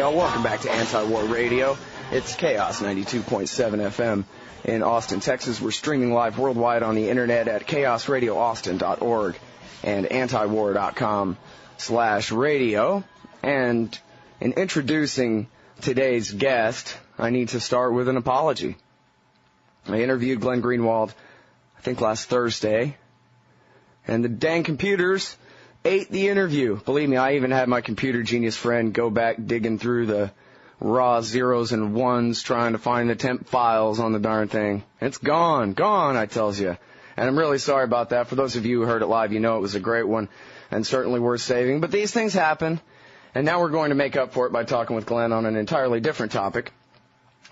y'all. Welcome back to Anti-War Radio. It's Chaos 92.7 FM in Austin, Texas. We're streaming live worldwide on the internet at chaosradioaustin.org and antiwar.com/radio. And in introducing today's guest, I need to start with an apology. I interviewed Glenn Greenwald, I think last Thursday, and the dang computers ate the interview. Believe me, I even had my computer genius friend go back digging through the raw zeros and ones trying to find the temp files on the darn thing. It's gone, I tells you. And I'm really sorry about that. For those of you who heard it live, you know it was a great one and certainly worth saving. But these things happen, and now we're going to make up for it by talking with Glenn on an entirely different topic.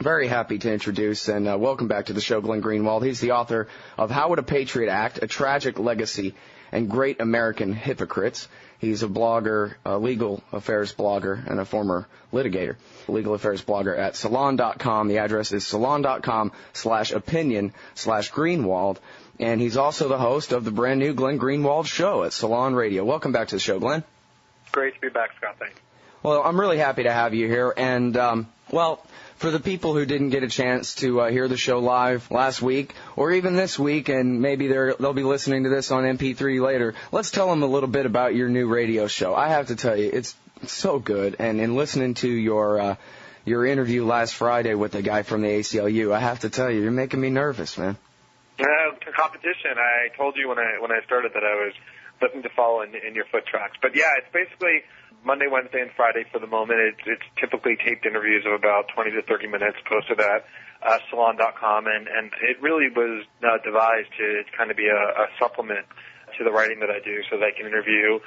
Very happy to introduce and welcome back to the show Glenn Greenwald. He's the author of How Would a Patriot Act? A Tragic Legacy and Great American Hypocrites. He's a blogger, a legal affairs blogger, and a former litigator. Legal affairs blogger at salon.com. The address is salon.com/opinion/Greenwald. And he's also the host of the brand new Glenn Greenwald Show at Salon Radio. Welcome back to the show, Glenn. Great to be back, Scott. Thanks. Well, I'm really happy to have you here. And, for the people who didn't get a chance to hear the show live last week, or even this week, and maybe they'll be listening to this on MP3 later, let's tell them a little bit about your new radio show. I have to tell you, it's so good. And in listening to your interview last Friday with the guy from the ACLU, I have to tell you, you're making me nervous, man. Competition. I told you when I started that I was looking to follow in your foot tracks. But yeah, it's basically Monday, Wednesday, and Friday for the moment. It's typically taped interviews of about 20 to 30 minutes posted at salon.com, and it really was devised to kind of be a supplement to the writing that I do, so that I can interview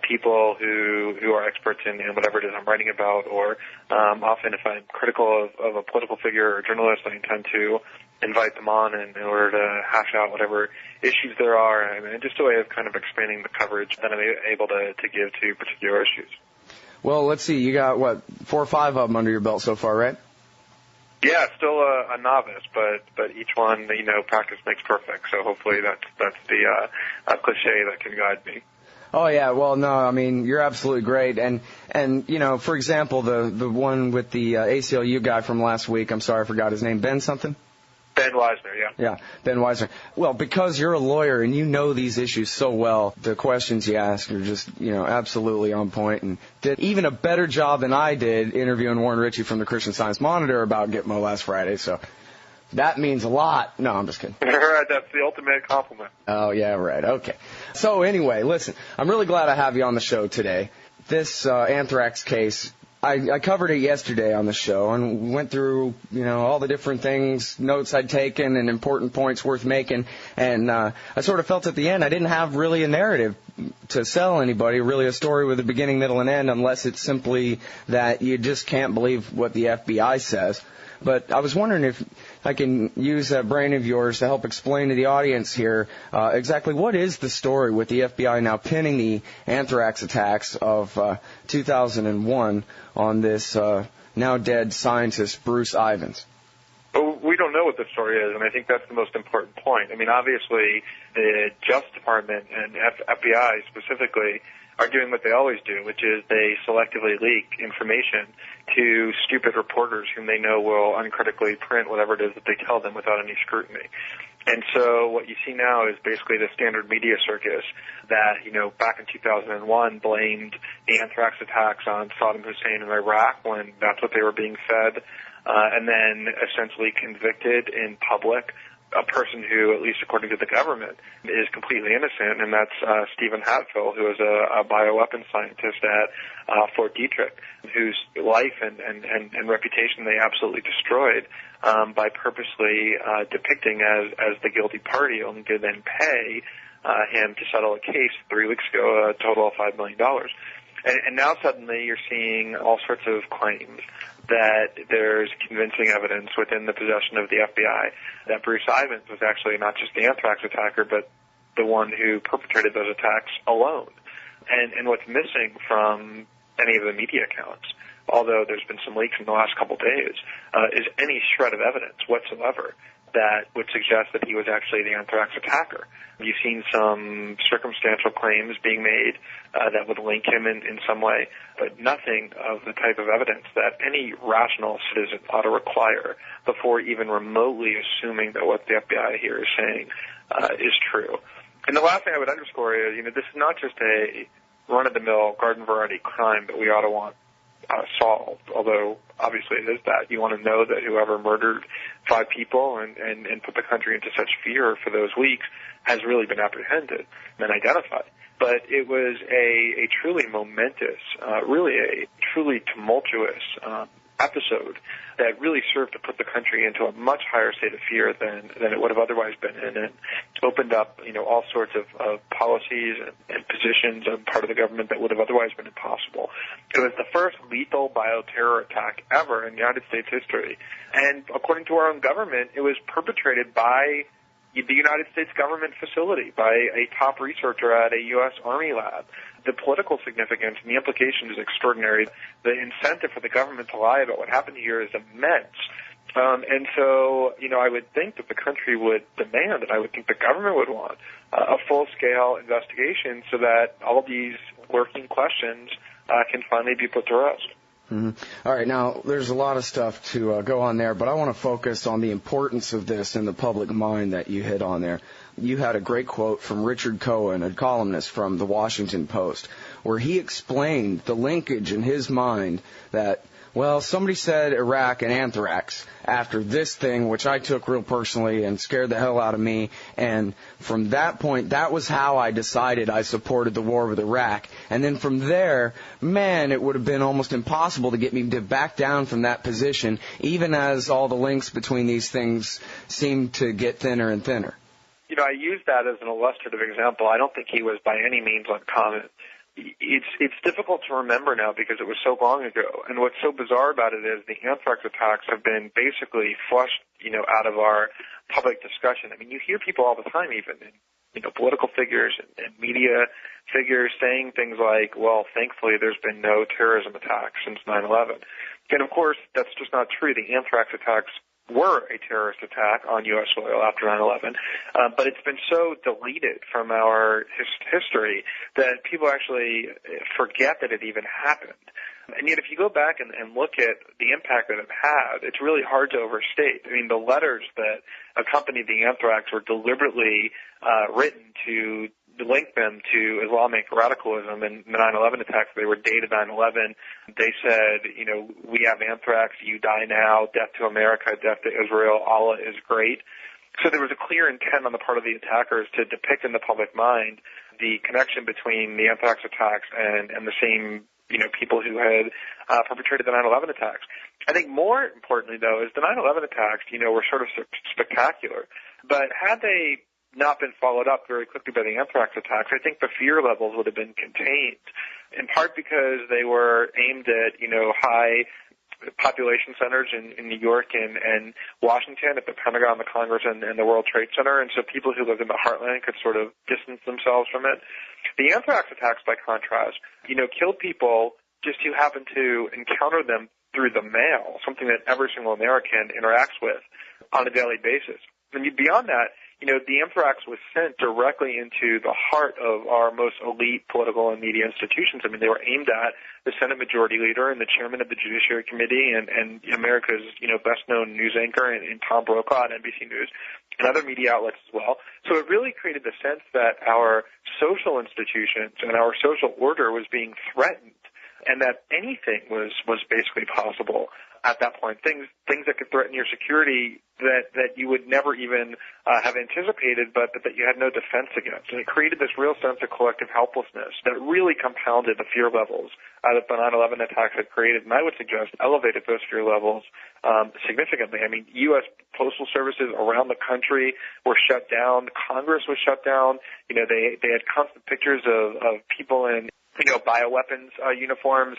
people who are experts in whatever it is I'm writing about, or often if I'm critical of a political figure or journalist, I intend to invite them on in order to hash out whatever issues there are, and just a way of kind of expanding the coverage that I'm able to give to particular issues. Well, let's see. You got, 4 or 5 of them under your belt so far, right? Yeah, still a novice, but each one, practice makes perfect. So hopefully that's the cliche that can guide me. Oh yeah, well no, I mean you're absolutely great, and for example, the one with the ACLU guy from last week. I'm sorry, I forgot his name. Ben something. Ben Weisner, yeah. Yeah, Ben Weisner. Well, because you're a lawyer and you know these issues so well, the questions you ask are just, absolutely on point, and did even a better job than I did interviewing Warren Ritchie from the Christian Science Monitor about Gitmo last Friday, so that means a lot. No, I'm just kidding. Right, that's the ultimate compliment. Oh, yeah, right, okay. So anyway, listen, I'm really glad I have you on the show today. This anthrax case, I covered it yesterday on the show and went through, all the different things, notes I'd taken and important points worth making. And I sort of felt at the end I didn't have really a narrative to sell anybody, really a story with a beginning, middle, and end, unless it's simply that you just can't believe what the FBI says. But I was wondering if I can use that brain of yours to help explain to the audience here exactly what is the story with the FBI now pinning the anthrax attacks of 2001 on this now dead scientist, Bruce Ivins. Well, we don't know what the story is, and I think that's the most important point. I mean, obviously, the Justice Department and FBI specifically are doing what they always do, which is they selectively leak information to stupid reporters whom they know will uncritically print whatever it is that they tell them without any scrutiny. And so what you see now is basically the standard media circus that, back in 2001 blamed the anthrax attacks on Saddam Hussein in Iraq when that's what they were being fed, and then essentially convicted in public a person who, at least according to the government, is completely innocent, and that's Stephen Hatfield, who is a bioweapons scientist at Fort Detrick, whose life and reputation they absolutely destroyed by purposely depicting as the guilty party, only to then pay him to settle a case 3 weeks ago, a total of $5 million. And now suddenly you're seeing all sorts of claims that there's convincing evidence within the possession of the FBI that Bruce Ivins was actually not just the anthrax attacker, but the one who perpetrated those attacks alone. And what's missing from any of the media accounts, although there's been some leaks in the last couple of days, is any shred of evidence whatsoever that would suggest that he was actually the anthrax attacker. You've seen some circumstantial claims being made that would link him in some way, but nothing of the type of evidence that any rational citizen ought to require before even remotely assuming that what the FBI here is saying is true. And the last thing I would underscore is, this is not just a run-of-the-mill garden variety crime that we ought to want solved, although obviously it is that. You want to know that whoever murdered 5 people and put the country into such fear for those weeks has really been apprehended and identified. But it was a truly momentous, really a truly tumultuous episode that really served to put the country into a much higher state of fear than it would have otherwise been in, and opened up, all sorts of policies and positions on part of the government that would have otherwise been impossible. It was the first lethal bioterror attack ever in United States history, and according to our own government, it was perpetrated by the United States government facility, by a top researcher at a U.S. Army lab. The political significance and the implication is extraordinary. The incentive for the government to lie about what happened here is immense. And so, I would think that the country would demand, and I would think the government would want, a full-scale investigation so that all of these lurking questions can finally be put to rest. Mm-hmm. All right, now, there's a lot of stuff to go on there, but I want to focus on the importance of this in the public mind that you hit on there. You had a great quote from Richard Cohen, a columnist from the Washington Post, where he explained the linkage in his mind that, well, somebody said Iraq and anthrax after this thing, which I took real personally and scared the hell out of me. And from that point, that was how I decided I supported the war with Iraq. And then from there, man, it would have been almost impossible to get me to back down from that position, even as all the links between these things seemed to get thinner and thinner. I use that as an illustrative example. I don't think he was by any means uncommon. It's difficult to remember now because it was so long ago. And what's so bizarre about it is the anthrax attacks have been basically flushed, out of our public discussion. I mean, you hear people all the time, even political figures and media figures saying things like, well, thankfully there's been no terrorism attacks since 9/11. And of course, that's just not true. The anthrax attacks were a terrorist attack on U.S. soil after 9/11, but it's been so deleted from our history that people actually forget that it even happened. And yet if you go back and look at the impact that it had, it's really hard to overstate. I mean, the letters that accompanied the anthrax were deliberately written to link them to Islamic radicalism, and the 9/11 attacks, they were dated 9/11. They said, we have anthrax, you die now, death to America, death to Israel, Allah is great. So there was a clear intent on the part of the attackers to depict in the public mind the connection between the anthrax attacks and the same people who had perpetrated the 9/11 attacks. I think more importantly, though, is the 9/11 attacks, were sort of spectacular. But had they not been followed up very quickly by the anthrax attacks, I think the fear levels would have been contained, in part because they were aimed at, high population centers in New York and Washington, at the Pentagon, the Congress, and the World Trade Center, and so people who lived in the heartland could sort of distance themselves from it. The anthrax attacks, by contrast, killed people just who happened to encounter them through the mail, something that every single American interacts with on a daily basis. And beyond that, the anthrax was sent directly into the heart of our most elite political and media institutions. I mean, they were aimed at the Senate Majority Leader and the Chairman of the Judiciary Committee and America's, best-known news anchor in Tom Brokaw at NBC News and other media outlets as well. So it really created the sense that our social institutions and our social order was being threatened, and that anything was basically possible at that point. Things that could threaten your security that you would never even have anticipated, but that you had no defense against. And it created this real sense of collective helplessness that really compounded the fear levels that the 9/11 attacks had created, and I would suggest elevated those fear levels significantly. I mean, U.S. postal services around the country were shut down. Congress was shut down. They had constant pictures of people in bioweapons uniforms,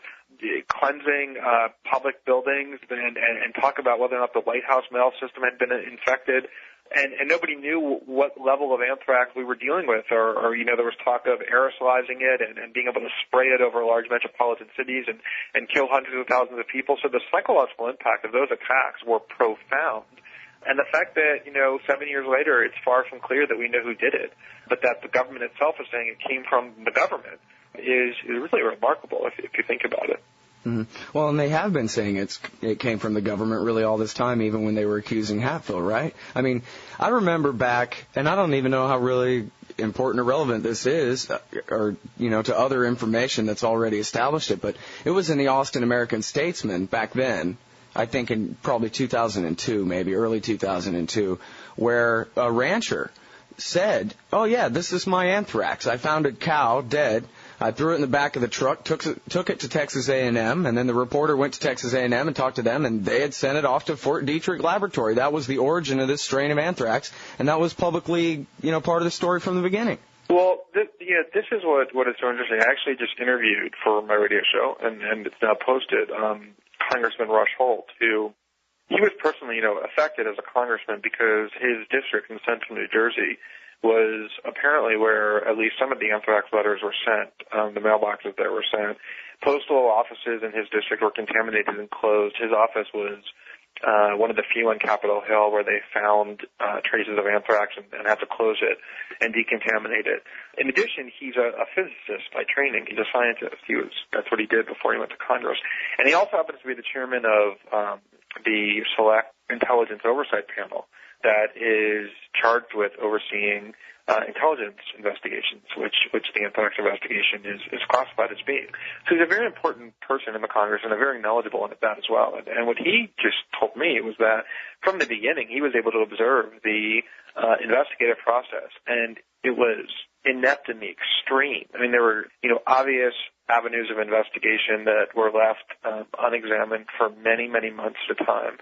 cleansing public buildings, and talk about whether or not the White House mail system had been infected. And nobody knew what level of anthrax we were dealing with, or there was talk of aerosolizing it and being able to spray it over large metropolitan cities and kill hundreds of thousands of people. So the psychological impact of those attacks were profound. And the fact that, 7 years later, it's far from clear that we know who did it, but that the government itself is saying it came from the government is really remarkable if you think about it. Mm-hmm. Well, and they have been saying it came from the government really all this time, even when they were accusing Hatfield, right? I mean, I remember back, and I don't even know how really important or relevant this is, or, to other information that's already established it, but it was in the Austin American Statesman back then, I think in probably 2002, maybe early 2002, where a rancher said, "Oh yeah, this is my anthrax. I found a cow dead. I threw it in the back of the truck, took it to Texas A&M, and then the reporter went to Texas A&M and talked to them, and they had sent it off to Fort Detrick Laboratory. That was the origin of this strain of anthrax, and that was publicly, part of the story from the beginning." Well, this is what is so interesting. I actually just interviewed for my radio show, and it's now posted, Congressman Rush Holt, who he was personally, affected as a congressman because his district in central New Jersey was apparently where at least some of the anthrax letters were sent, the mailboxes there were sent. Postal offices in his district were contaminated and closed. His office was one of the few on Capitol Hill where they found traces of anthrax and had to close it and decontaminate it. In addition, he's a physicist by training. He's a scientist. That's what he did before he went to Congress. And he also happens to be the chairman of the Select Intelligence Oversight Panel that is charged with overseeing intelligence investigations, which the anthrax investigation is classified as being. So he's a very important person in the Congress and a very knowledgeable one at that as well. And what he just told me was that from the beginning he was able to observe the investigative process, and it was inept in the extreme. I mean, there were, obvious avenues of investigation that were left unexamined for many, many months at a time.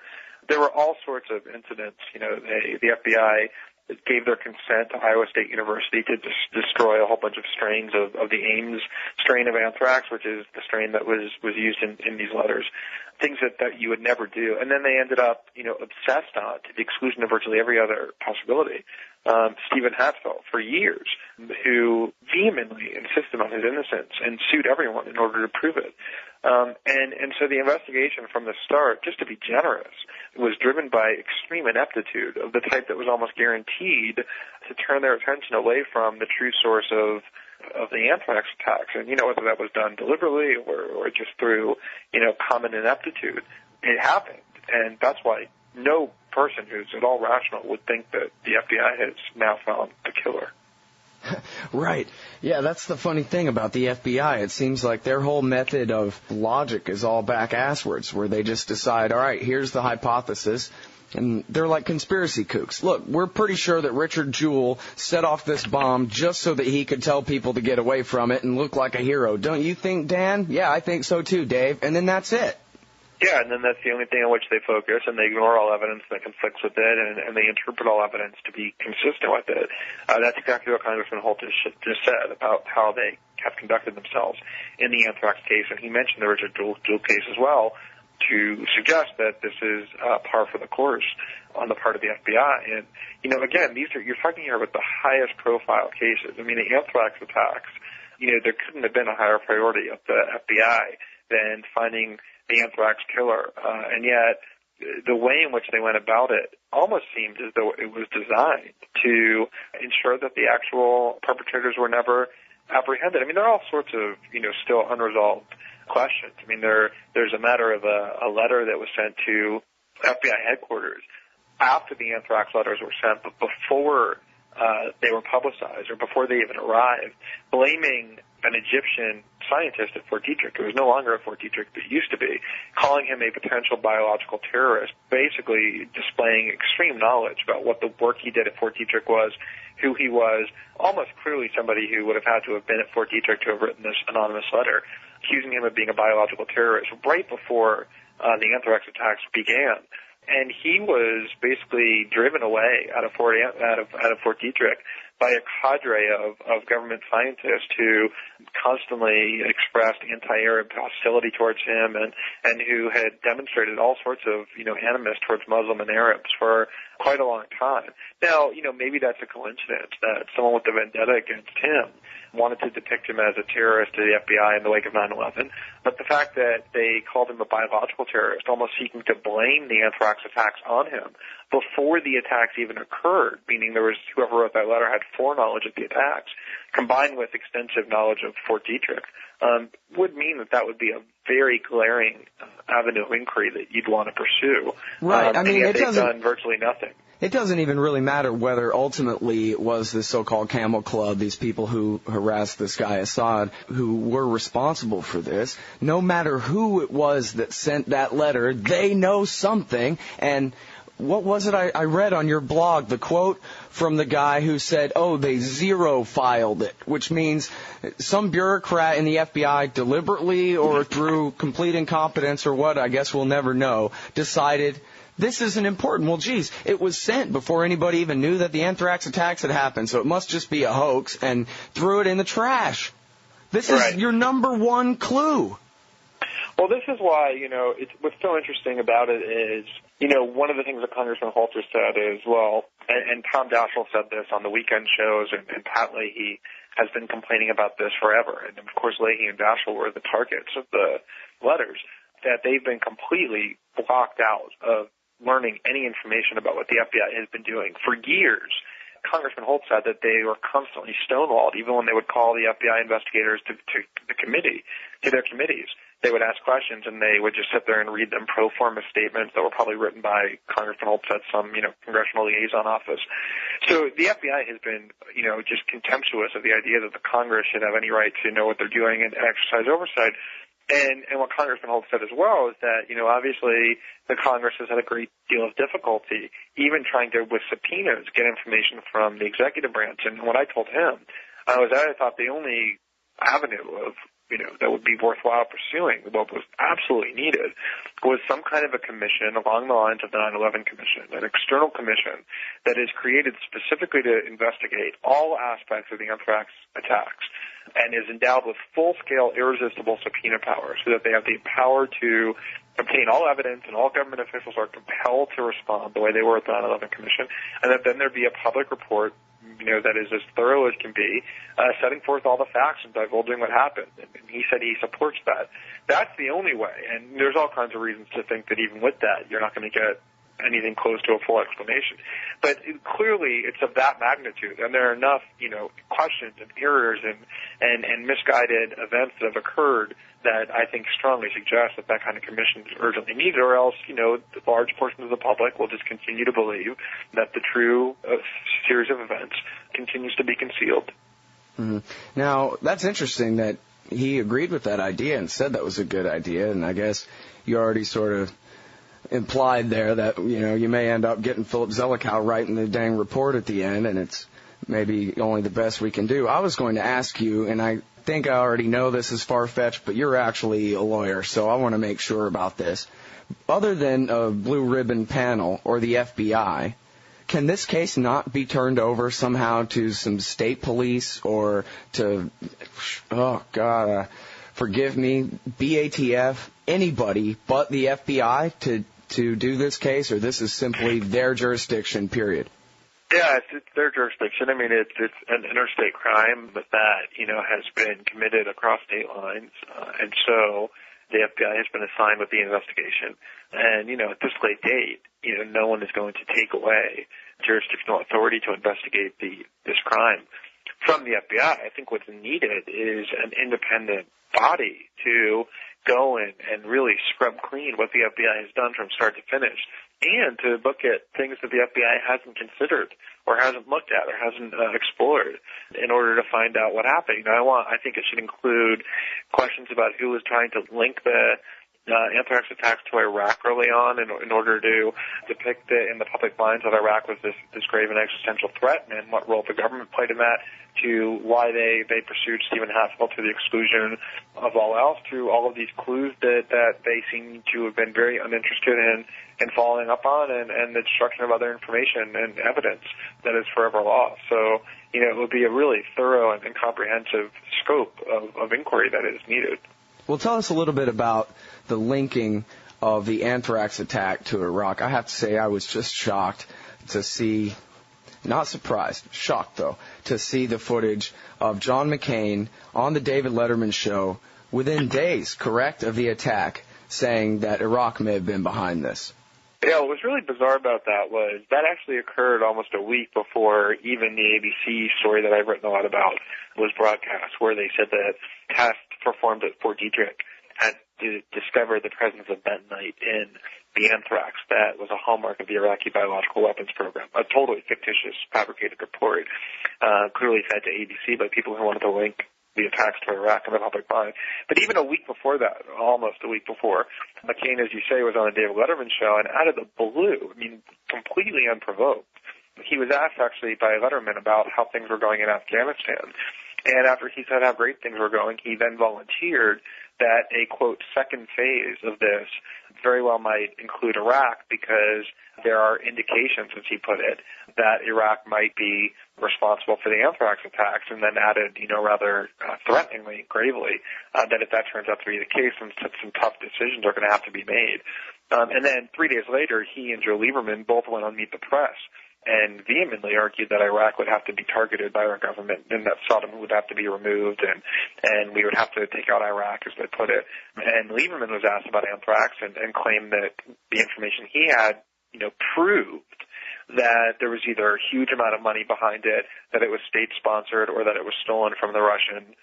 There were all sorts of incidents. The FBI gave their consent to Iowa State University to destroy a whole bunch of strains of the Ames strain of anthrax, which is the strain that was used in these letters, things that you would never do. And then they ended up, obsessed on, to the exclusion of virtually every other possibility, Stephen Hatfield for years, who vehemently insisted on his innocence and sued everyone in order to prove it. And so the investigation from the start, just to be generous, was driven by extreme ineptitude of the type that was almost guaranteed to turn their attention away from the true source of the anthrax attacks. And, whether that was done deliberately or just through, common ineptitude, it happened. And that's why no person who's at all rational would think that the FBI has now found the killer. Right. Yeah, that's the funny thing about the FBI. It seems like their whole method of logic is all back asswards, where they just decide, all right, here's the hypothesis, and they're like conspiracy kooks. Look, we're pretty sure that Richard Jewell set off this bomb just so that he could tell people to get away from it and look like a hero. Don't you think, Dan? Yeah, I think so too, Dave. And then that's it. Yeah, and then that's the only thing on which they focus, and they ignore all evidence that conflicts with it, and they interpret all evidence to be consistent with it. That's exactly what Congressman Holt just said about how they have conducted themselves in the anthrax case, and he mentioned the Richard Jewell case as well to suggest that this is par for the course on the part of the FBI. And, again, you're talking here about the highest profile cases. I mean, the anthrax attacks, there couldn't have been a higher priority of the FBI than finding the anthrax killer, and yet the way in which they went about it almost seemed as though it was designed to ensure that the actual perpetrators were never apprehended. I mean, there are all sorts of, still unresolved questions. I mean, there's a matter of a letter that was sent to FBI headquarters after the anthrax letters were sent, but before they were publicized or before they even arrived, blaming an Egyptian scientist at Fort Detrick, who was no longer at Fort Detrick, but used to be, calling him a potential biological terrorist, basically displaying extreme knowledge about what the work he did at Fort Detrick was, who he was, almost clearly somebody who would have had to have been at Fort Detrick to have written this anonymous letter, accusing him of being a biological terrorist right before the anthrax attacks began. And he was basically driven away out of Fort Detrick by a cadre of government scientists who constantly expressed anti-Arab hostility towards him and who had demonstrated all sorts of, animus towards Muslim and Arabs for quite a long time. Now, maybe that's a coincidence that someone with a vendetta against him wanted to depict him as a terrorist to the FBI in the wake of 9/11. But the fact that they called him a biological terrorist, almost seeking to blame the anthrax attacks on him before the attacks even occurred, meaning there was whoever wrote that letter had foreknowledge of the attacks, combined with extensive knowledge of Fort Detrick, would mean that would be a very glaring avenue of inquiry that you'd want to pursue. Right. I mean, and yet they've done virtually nothing. It doesn't even really matter whether ultimately it was the so-called Camel Club, these people who harassed this guy Assad, who were responsible for this. No matter who it was that sent that letter, they know something. And what was it I read on your blog, the quote from the guy who said, they zero-filed it, which means some bureaucrat in the FBI deliberately or through complete incompetence or what, I guess we'll never know, decided this isn't important. Well, geez, it was sent before anybody even knew that the anthrax attacks had happened, so it must just be a hoax, and threw it in the trash. This is your number one clue. Well, this is why, what's so interesting about it is, one of the things that Congressman Holter said is, and Tom Daschle said this on the weekend shows, and Pat Leahy has been complaining about this forever, and of course Leahy and Daschle were the targets of the letters, that they've been completely blocked out of learning any information about what the FBI has been doing for years. Congressman Holt said that they were constantly stonewalled, even when they would call the FBI investigators to their committees. They would ask questions, and they would just sit there and read them pro forma statements that were probably written by Congressman Holt at some, congressional liaison office. So the FBI has been, just contemptuous of the idea that the Congress should have any right to know what they're doing and exercise oversight. And what Congressman Holt said as well is that, obviously the Congress has had a great deal of difficulty even trying to, with subpoenas, get information from the executive branch. And what I told him, I thought the only avenue of, that would be worthwhile pursuing, what was absolutely needed, was some kind of a commission along the lines of the 9/11 Commission, an external commission that is created specifically to investigate all aspects of the anthrax attacks and is endowed with full-scale, irresistible subpoena power so that they have the power to obtain all evidence and all government officials are compelled to respond the way they were at the 9/11 Commission, and that then there be a public report that is as thorough as can be, setting forth all the facts and divulging what happened. And he said he supports that. That's the only way. And there's all kinds of reasons to think that even with that, you're not going to get anything close to a full explanation. But clearly, it's of that magnitude. And there are enough, questions and errors and misguided events that have occurred that I think strongly suggest that kind of commission is urgently needed, or else, large portions of the public will just continue to believe that the true series of events continues to be concealed. Mm-hmm. Now, that's interesting that he agreed with that idea and said that was a good idea, and I guess you already sort of implied there that, you may end up getting Philip Zelikow writing the dang report at the end, and it's maybe only the best we can do. I was going to ask you, and I think I already know this is far-fetched, but you're actually a lawyer, so I want to make sure about this. Other than a blue ribbon panel or the FBI, can this case not be turned over somehow to some state police or to, forgive me, BATF, anybody but the FBI to do this case, or this is simply their jurisdiction, period? Yeah, it's their jurisdiction. I mean, it's an interstate crime that has been committed across state lines, and so the FBI has been assigned with the investigation. And, at this late date, no one is going to take away jurisdictional authority to investigate this crime from the FBI. I think what's needed is an independent body to go in and really scrub clean what the FBI has done from start to finish, and to look at things that the FBI hasn't considered or hasn't looked at or hasn't explored in order to find out what happened. I think it should include questions about who was trying to link the anthrax attacks to Iraq early on in order to depict in the public minds that Iraq was this grave and existential threat, and what role the government played in that, to why they pursued Stephen Haskell to the exclusion of all else, to all of these clues that they seem to have been very uninterested in following up on, and the destruction of other information and evidence that is forever lost. So, it would be a really thorough and comprehensive scope of inquiry that is needed. Well, tell us a little bit about the linking of the anthrax attack to Iraq. I have to say I was just shocked to see, not surprised, shocked though, to see the footage of John McCain on the David Letterman show within days, correct, of the attack, saying that Iraq may have been behind this. Yeah, what was really bizarre about that was that actually occurred almost a week before even the ABC story that I've written a lot about was broadcast, where they said that tests performed at Fort Detrick had discovered the presence of bentonite in the anthrax that was a hallmark of the Iraqi biological weapons program, a totally fictitious, fabricated report, clearly fed to ABC by people who wanted to link the attacks to Iraq in the public mind. But even a week before that, almost a week before, McCain, as you say, was on the David Letterman show, and out of the blue, I mean, completely unprovoked, he was asked actually by Letterman about how things were going in Afghanistan. And after he said how great things were going, he then volunteered that a, quote, second phase of this very well might include Iraq because there are indications, as he put it, that Iraq might be responsible for the anthrax attacks, and then added, rather threateningly, gravely, that if that turns out to be the case, then some tough decisions are going to have to be made. And then 3 days later, he and Joe Lieberman both went on Meet the Press and vehemently argued that Iraq would have to be targeted by our government and that Saddam would have to be removed and we would have to take out Iraq, as they put it. And Lieberman was asked about anthrax and claimed that the information he had, proved that there was either a huge amount of money behind it, that it was state-sponsored, or that it was stolen from the Russian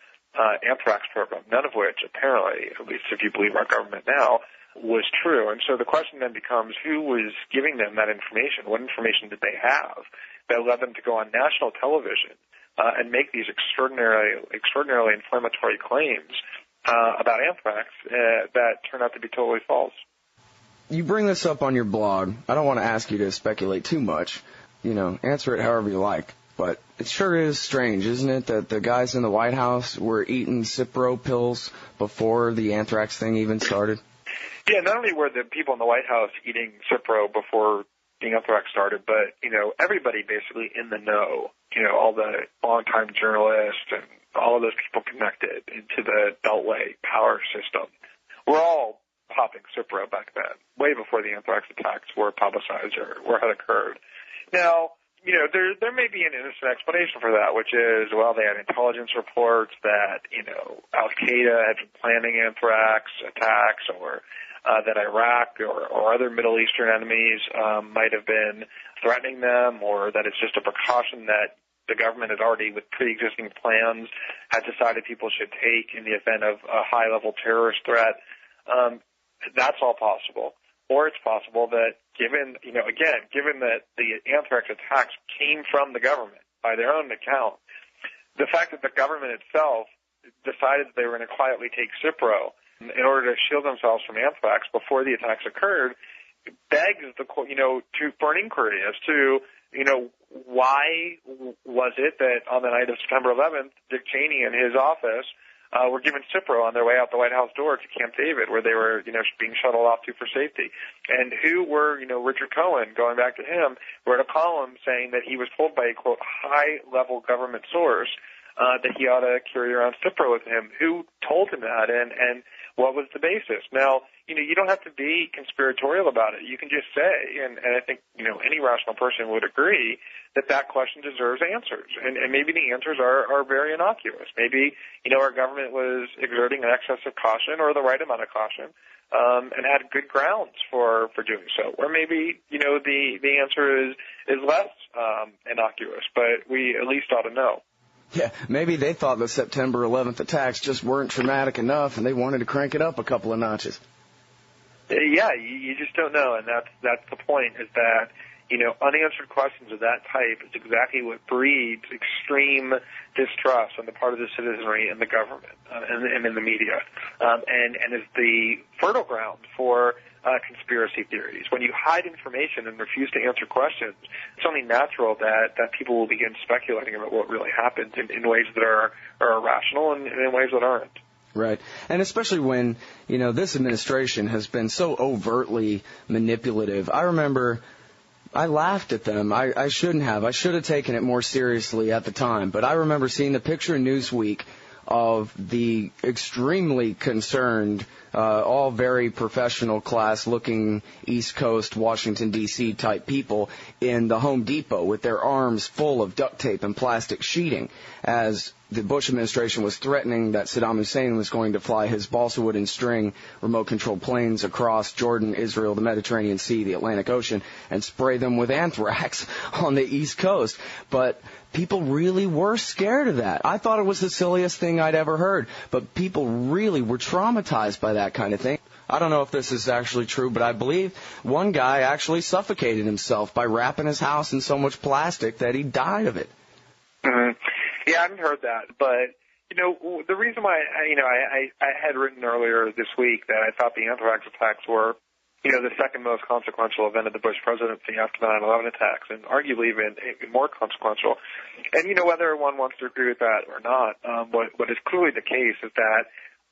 anthrax program, none of which apparently, at least if you believe our government now, was true. And so the question then becomes, who was giving them that information? What information did they have that led them to go on national television and make these extraordinarily inflammatory claims about anthrax that turned out to be totally false? You bring this up on your blog. I don't want to ask you to speculate too much. Answer it however you like. But it sure is strange, isn't it, that the guys in the White House were eating Cipro pills before the anthrax thing even started? Yeah, not only were the people in the White House eating Cipro before the anthrax started, but, everybody basically in the know, all the longtime journalists and all of those people connected into the Beltway power system were all popping Cipro back then, way before the anthrax attacks were publicized or had occurred. Now, there may be an innocent explanation for that, which is, well, they had intelligence reports that, Al-Qaeda had been planning anthrax attacks, or that Iraq or other Middle Eastern enemies might have been threatening them, or that it's just a precaution that the government had already, with pre-existing plans, had decided people should take in the event of a high-level terrorist threat. That's all possible. Or it's possible that given that the anthrax attacks came from the government by their own account, the fact that the government itself decided that they were going to quietly take Cipro in order to shield themselves from anthrax before the attacks occurred begs for an inquiry as to, why was it that on the night of September 11th, Dick Cheney and his office were given Cipro on their way out the White House door to Camp David, where they were, being shuttled off to for safety. And who were, Richard Cohen, going back to him, wrote a column saying that he was told by a, quote, high-level government source that he ought to carry around Cipro with him. Who told him that, and what was the basis? Now, you don't have to be conspiratorial about it. You can just say, and I think, any rational person would agree, that question deserves answers. And maybe the answers are very innocuous. Maybe, our government was exerting an excess of caution or the right amount of caution, and had good grounds for doing so. Or maybe, the answer is less innocuous, but we at least ought to know. Yeah, maybe they thought the September 11th attacks just weren't traumatic enough, and they wanted to crank it up a couple of notches. Yeah, you just don't know, and that's the point, is that, unanswered questions of that type is exactly what breeds extreme distrust on the part of the citizenry and the government and in the media, and is the fertile ground for conspiracy theories. When you hide information and refuse to answer questions, it's only natural that people will begin speculating about what really happened in ways that are irrational and in ways that aren't. Right. And especially when, this administration has been so overtly manipulative. I remember I laughed at them. I shouldn't have. I should have taken it more seriously at the time. But I remember seeing the picture in Newsweek of the extremely concerned, all very professional class looking East Coast, Washington, D.C. type people in the Home Depot with their arms full of duct tape and plastic sheeting as the Bush administration was threatening that Saddam Hussein was going to fly his balsa wood and string remote-controlled planes across Jordan, Israel, the Mediterranean Sea, the Atlantic Ocean, and spray them with anthrax on the East Coast. But people really were scared of that. I thought it was the silliest thing I'd ever heard, but people really were traumatized by that kind of thing. I don't know if this is actually true, but I believe one guy actually suffocated himself by wrapping his house in so much plastic that he died of it. Mm-hmm. Yeah, I haven't heard that, but the reason why I had written earlier this week that I thought the anthrax attacks were the second most consequential event of the Bush presidency after the 9/11 attacks, and arguably even more consequential. And whether one wants to agree with that or not, what is clearly the case is that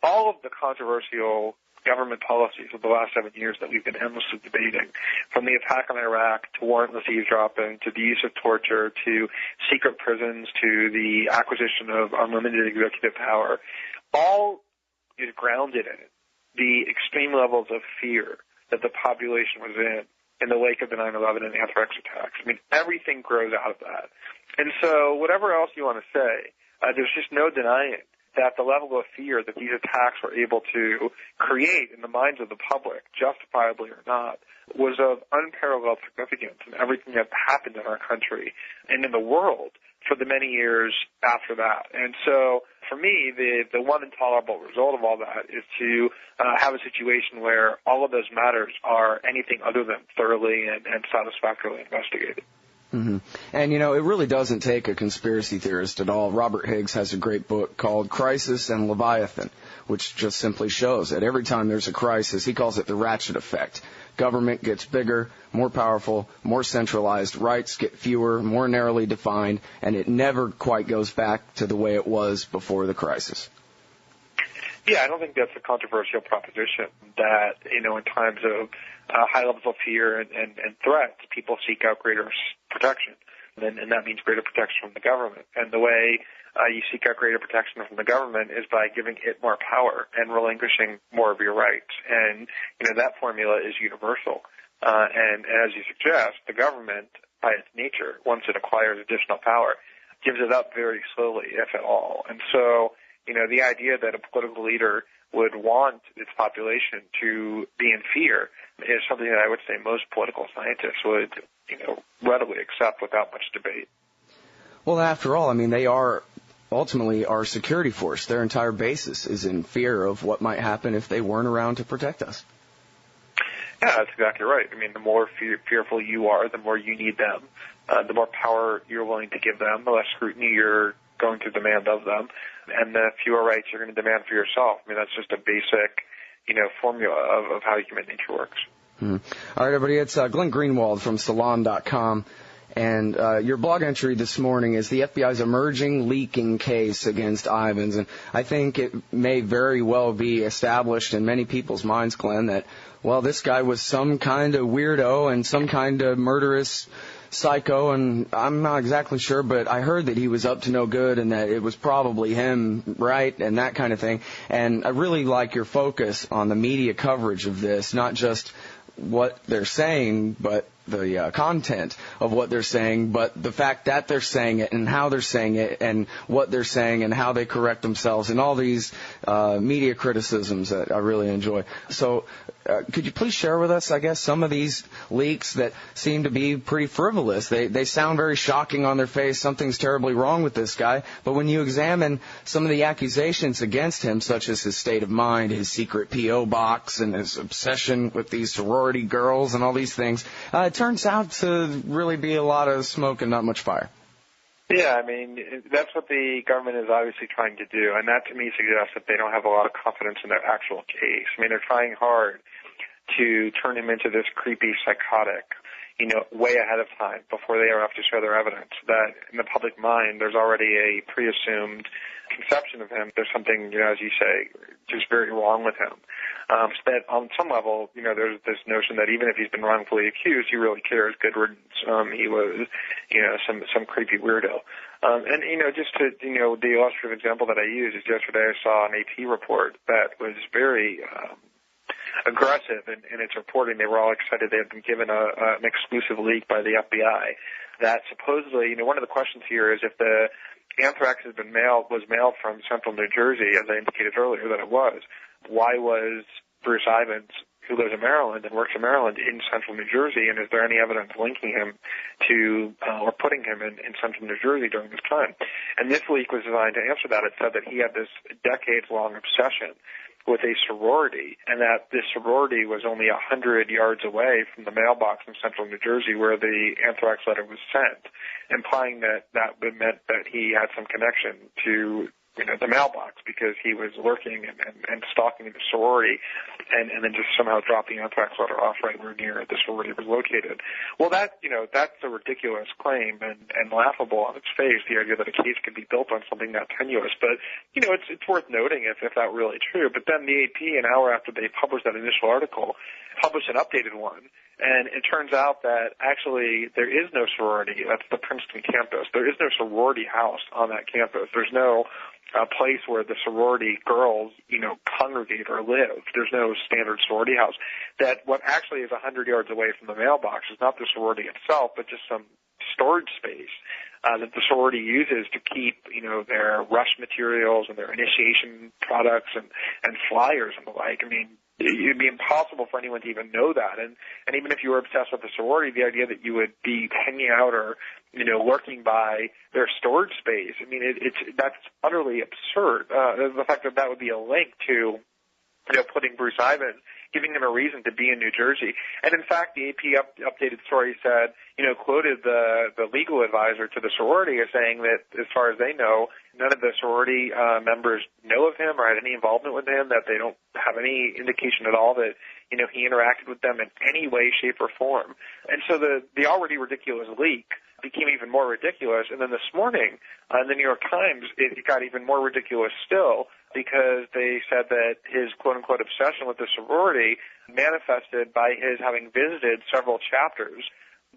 all of the controversial government policies of the last 7 years that we've been endlessly debating, from the attack on Iraq to warrantless eavesdropping to the use of torture to secret prisons to the acquisition of unlimited executive power, all is grounded in the extreme levels of fear that the population was in the wake of the 9/11 and anthrax attacks. I mean, everything grows out of that. And so whatever else you want to say, there's just no denying that the level of fear that these attacks were able to create in the minds of the public, justifiably or not, was of unparalleled significance in everything that happened in our country and in the world for the many years after that. And so for me, the one intolerable result of all that is to have a situation where all of those matters are anything other than thoroughly and satisfactorily investigated. Mm-hmm. And, it really doesn't take a conspiracy theorist at all. Robert Higgs has a great book called Crisis and Leviathan, which just simply shows that every time there's a crisis, he calls it the ratchet effect. Government gets bigger, more powerful, more centralized, rights get fewer, more narrowly defined, and it never quite goes back to the way it was before the crisis. Yeah, I don't think that's a controversial proposition that, in times of high levels of fear and threats, people seek out greater protection. And that means greater protection from the government. And the way you seek out greater protection from the government is by giving it more power and relinquishing more of your rights. And, that formula is universal. And as you suggest, the government, by its nature, once it acquires additional power, gives it up very slowly, if at all. And so, the idea that a political leader would want its population to be in fear is something that I would say most political scientists would, readily accept without much debate. Well, after all, they are ultimately our security force. Their entire basis is in fear of what might happen if they weren't around to protect us. Yeah, that's exactly right. The more fearful you are, the more you need them. The more power you're willing to give them, the less scrutiny you're going to demand of them, and the fewer rights you're going to demand for yourself. That's just a basic, formula of how human nature works. All right, everybody, it's Glenn Greenwald from Salon.com, and your blog entry this morning is the FBI's emerging leaking case against Ivins, and I think it may very well be established in many people's minds, Glenn, that, well, this guy was some kind of weirdo and some kind of murderous psycho, and I'm not exactly sure, but I heard that he was up to no good and that it was probably him, right, and that kind of thing. And I really like your focus on the media coverage of this, not just what they're saying, but the content of what they're saying, but the fact that they're saying it and how they're saying it and what they're saying and how they correct themselves and all these media criticisms that I really enjoy. So could you please share with us, I guess, some of these leaks that seem to be pretty frivolous? They sound very shocking on their face. Something's terribly wrong with this guy. But when you examine some of the accusations against him, such as his state of mind, his secret P.O. box, and his obsession with these sorority girls and all these things, it turns out to really be a lot of smoke and not much fire. Yeah, that's what the government is obviously trying to do, and that to me suggests that they don't have a lot of confidence in their actual case. They're trying hard to turn him into this creepy psychotic, way ahead of time before they ever have to show their evidence. That in the public mind, there's already a pre-assumed conception of him, there's something, as you say, just very wrong with him. So that on some level, there's this notion that even if he's been wrongfully accused, he really cares. Good riddance. He was, some creepy weirdo. And just to, the illustrative example that I used is yesterday I saw an AP report that was very aggressive in its reporting. They were all excited they had been given an exclusive leak by the FBI that supposedly, one of the questions here is if the anthrax was mailed from central New Jersey, as I indicated earlier that it was, why was Bruce Ivins, who lives in Maryland and works in Maryland, in central New Jersey, and is there any evidence linking him to or putting him in central New Jersey during this time? And this leak was designed to answer that. It said that he had this decades-long obsession with a sorority, and that this sorority was only 100 yards away from the mailbox in central New Jersey where the anthrax letter was sent, implying that meant that he had some connection to the mailbox because he was lurking and stalking the sorority and then just somehow dropped the anthrax letter off right where near the sorority was located. Well, that's a ridiculous claim and laughable on its face, the idea that a case could be built on something that tenuous. But, it's worth noting if that were really true. But then the AP, an hour after they published that initial article, published an updated one. And it turns out that actually there is no sorority. That's the Princeton campus. There is no sorority house on that campus. There's no place where the sorority girls, congregate or live. There's no standard sorority house. That what actually is 100 yards away from the mailbox is not the sorority itself, but just some storage space that the sorority uses to keep, their rush materials and their initiation products and flyers and the like. I mean, it'd be impossible for anyone to even know that. And even if you were obsessed with the sorority, the idea that you would be hanging out or, lurking by their storage space, I mean, that's utterly absurd. The fact that would be a link to, putting Bruce Ivins, giving him a reason to be in New Jersey. And in fact, the AP updated story said, quoted the legal advisor to the sorority as saying that as far as they know, none of the sorority members know of him or had any involvement with him, that they don't have any indication at all that, he interacted with them in any way, shape, or form. And so the already ridiculous leak became even more ridiculous. And then this morning in the New York Times, it got even more ridiculous still because they said that his quote-unquote obsession with the sorority manifested by his having visited several chapters,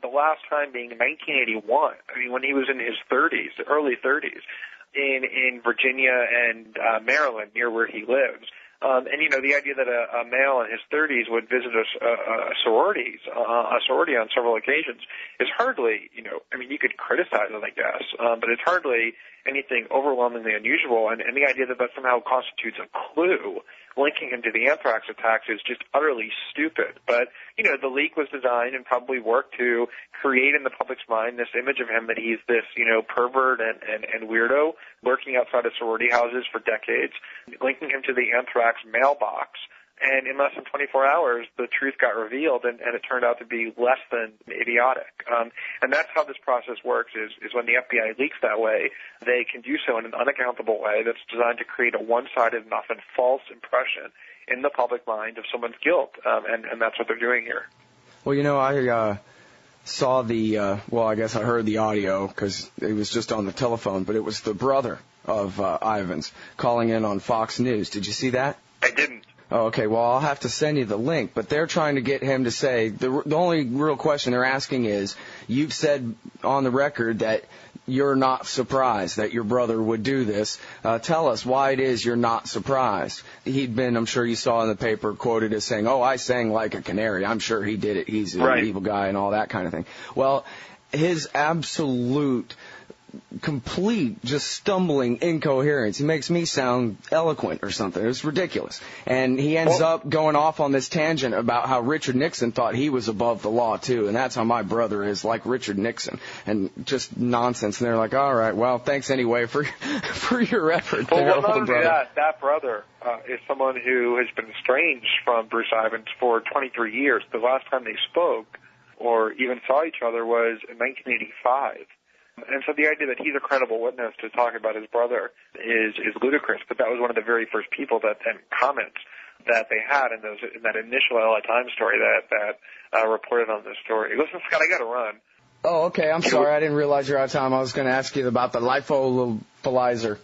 the last time being in 1981. I mean, when he was in his 30s, early 30s, in Virginia and Maryland, near where he lives. And, the idea that a male in his 30s would visit a sorority on several occasions is hardly, you could criticize it, I guess, but it's hardly anything overwhelmingly unusual. And the idea that somehow constitutes a clue linking him to the anthrax attacks is just utterly stupid. But, the leak was designed and probably worked to create in the public's mind this image of him that he's this, pervert and weirdo lurking outside of sorority houses for decades, linking him to the anthrax mailbox. And in less than 24 hours, the truth got revealed, and it turned out to be less than idiotic. And that's how this process works, is when the FBI leaks that way, they can do so in an unaccountable way that's designed to create a one-sided and often false impression in the public mind of someone's guilt. And that's what they're doing here. Well, I saw I guess I heard the audio because it was just on the telephone, but it was the brother of Ivins calling in on Fox News. Did you see that? I didn't. Oh, okay, well, I'll have to send you the link, but they're trying to get him to say, the only real question they're asking is, you've said on the record that you're not surprised that your brother would do this. Tell us why it is you're not surprised. He'd been, I'm sure you saw in the paper, quoted as saying, I sang like a canary. I'm sure he did it. He's an evil guy and all that kind of thing. Well, his absolute complete, just stumbling incoherence. He makes me sound eloquent or something. It's ridiculous. And he ends up going off on this tangent about how Richard Nixon thought he was above the law, too. And that's how my brother is, like Richard Nixon. And just nonsense. And they're like, all right, well, thanks anyway for your effort. Well, not only that brother is someone who has been estranged from Bruce Ivins for 23 years. The last time they spoke or even saw each other was in 1985. And so the idea that he's a credible witness to talk about his brother is ludicrous. But that was one of the very first people and comments that they had in that initial LA Times story that reported on this story. Listen, Scott, I got to run. Oh, okay. I'm sorry. I didn't realize you're out of time. I was going to ask you about the lyophilizer.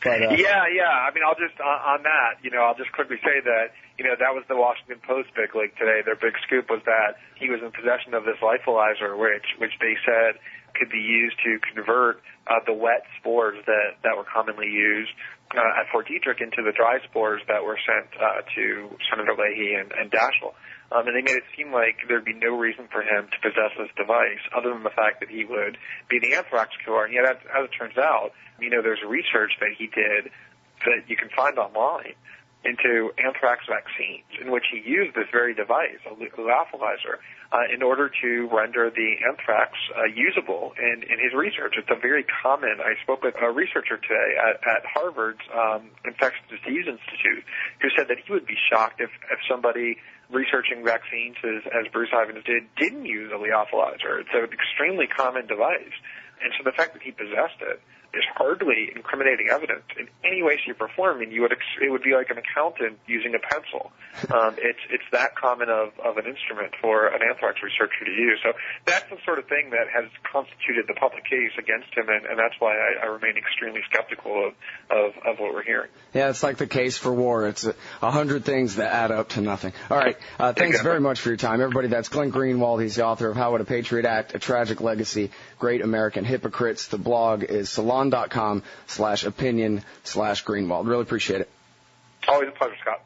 But, I mean, I'll just, on that, I'll just quickly say that, that was the Washington Post big leak today. Their big scoop was that he was in possession of this lyophilizer, which they said could be used to convert the wet spores that were commonly used at Fort Detrick into the dry spores that were sent to Senator Leahy and Daschle. And they made it seem like there'd be no reason for him to possess this device other than the fact that he would be the anthrax killer. And yet, as it turns out, there's research that he did that you can find online into anthrax vaccines in which he used this very device, a lyophilizer, in order to render the anthrax usable in his research. It's a very common. I spoke with a researcher today at Harvard's Infectious Disease Institute who said that he would be shocked if somebody researching vaccines, as Bruce Ivins didn't use a lyophilizer. It's an extremely common device. And so the fact that he possessed it is hardly incriminating evidence in any way, shape, or form. And it would be like an accountant using a pencil. It's that common of an instrument for an anthrax researcher to use. So that's the sort of thing that has constituted the public case against him, and that's why I remain extremely skeptical of what we're hearing. Yeah, it's like the case for war. It's 100 things that add up to nothing. All right, thanks very much for your time. Everybody, that's Glenn Greenwald. He's the author of How Would a Patriot Act? A Tragic Legacy, Great American Hypocrites. The blog is salon.com/opinion/Greenwald. Really appreciate it. Always a pleasure, Scott.